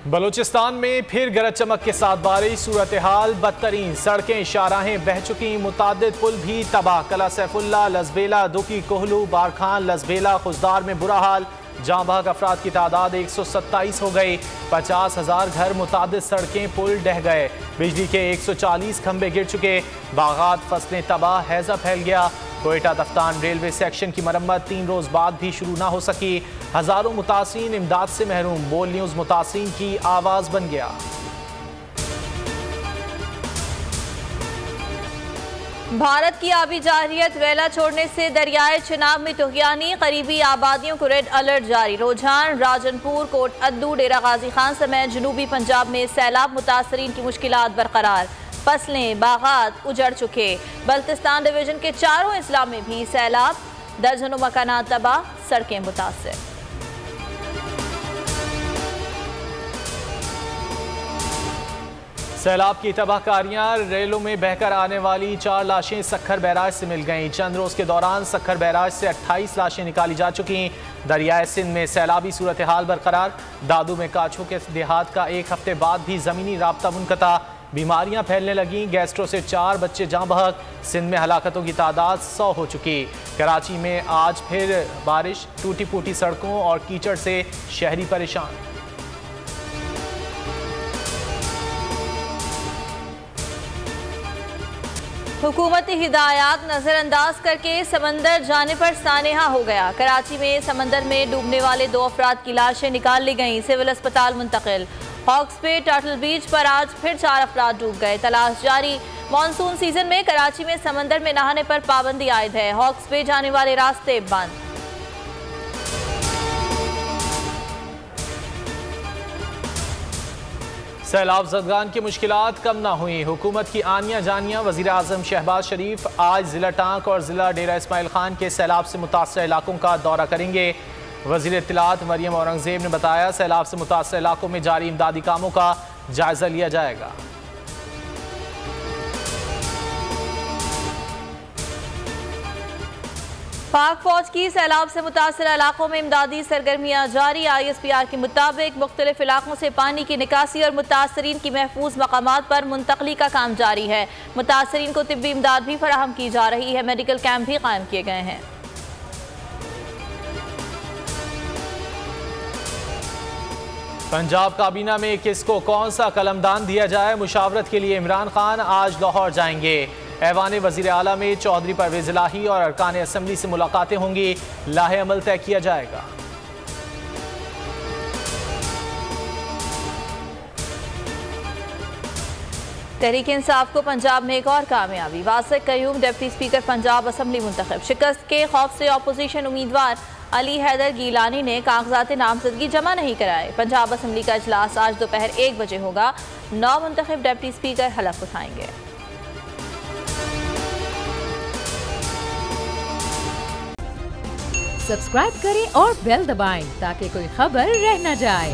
बलूचिस्तान में फिर गरज चमक के साथ बारिश, सूरत हाल बदतरीन, सड़कें शाहराहें बह चुकी, मुतादिद पुल भी तबाह। कला सैफुल्ला, लजबेला, दुकी, कोहलू, बारखान, लजबेला, खुजदार में बुरा हाल। जहां बहक अफराद की तादाद 127 हो गई। 50,000 घर, मुतादिद सड़कें, पुल ढह गए। बिजली के 140 खंबे गिर चुके। बागात, फसलें तबाह, हैजा फैल गया। कोयटा दफ्तान रेलवे सेक्शन की मरम्मत 3 रोज बाद भी शुरू ना हो सकी। हजारों मुतासिरीन इमदाद से महरूम। बोल न्यूज़ मुतासिरीन की आवाज़ बन गया। भारत की आबी जारहियत वेला छोड़ने से दरियाए चिनाब में तुग़यानी, करीबी आबादियों को रेड अलर्ट जारी। रोजान, राजनपुर, कोट अद्दू, डेरा गाजी खान समेत जनूबी पंजाब में सैलाब, मुतासरीन की मुश्किलात बरकरार। फसलें, बागात उजड़ चुके। बल्तिस्तान डिवीजन के चारों अजला में भी सैलाब, दर्जनों मकानात तबाह, सड़कें मुतासिर। सैलाब की तबाहकारियां, रेलों में बहकर आने वाली 4 लाशें सक्खर बैराज से मिल गईं। चंद रोज के दौरान सक्खर बैराज से 28 लाशें निकाली जा चुकी। दरियाए सिंध में सैलाबी सूरत हाल बरकरार। दादू में काछू के देहात का 1 हफ्ते बाद भी ज़मीनी राब्ता मुनक़ता। बीमारियां फैलने लगीं। गैस्ट्रो से 4 बच्चे जाँ बहक। सिंध में हलाकतों की तादाद 100 हो चुकी। कराची में आज फिर बारिश, टूटी फूटी सड़कों और कीचड़ से शहरी परेशान। हुकूमती हिदायत नज़रअंदाज करके समंदर जाने पर सानेहा हो गया। कराची में समंदर में डूबने वाले 2 अफराद की लाशें निकाल ली गईं, सिविल अस्पताल मुंतकिल। हॉक्स पे टर्टल बीच पर आज फिर 4 अफराद डूब गए, तलाश जारी। मानसून सीजन में कराची में समंदर में नहाने पर पाबंदी आयद है। हॉक्स पे जाने वाले रास्ते बंद। सैलाब ज़दगान की मुश्किलात कम ना हुई। हुकूमत की आनिया जानिया। वज़ीर आज़म शहबाज शरीफ आज ज़िला टांक और ज़िला डेरा इस्माइल खान के सैलाब से मुतासर इलाकों का दौरा करेंगे। वज़ीर इत्तलात मरियम औरंगज़ेब ने बताया, सैलाब से मुतासर इलाकों में जारी इमदादी कामों का जायजा लिया जाएगा। पाक फौज की सैलाब से मुतासर इलाकों में इमदादी सरगर्मियाँ जारी। ISPR के मुताबिक मुख्तलिफ इलाकों से पानी की निकासी और मुतासरीन की महफूज मकामात पर मुंतकली का काम जारी है। मुतासरीन को तिब्बी इमदाद भी फराहम की जा रही है। मेडिकल कैंप भी कायम किए गए हैं। पंजाब काबीना में किसको कौन सा कलमदान दिया जाए, मुशावरत के लिए इमरान खान आज लाहौर जाएंगे। ऐवान वज़ीर आला में चौधरी परवेज़ इलाही और अरकान असम्बली से मुलाकातें होंगी। लाहे अमल तय किया जाएगा। तहरीक इंसाफ को पंजाब में एक और कामयाबी। Wasiq Qayyum deputy speaker Punjab assembly मुंतखब। शिकस्त के खौफ से अपोजिशन उम्मीदवार अली हैदर गीलानी ने कागजात नामजदगी जमा नहीं कराए। पंजाब असम्बली का इजलास आज दोपहर 1 बजे होगा। 9 मुंतखब डिप्टी स्पीकर हलफ उठाएंगे। सब्सक्राइब करें और बेल दबाएं ताकि कोई खबर रह न जाए।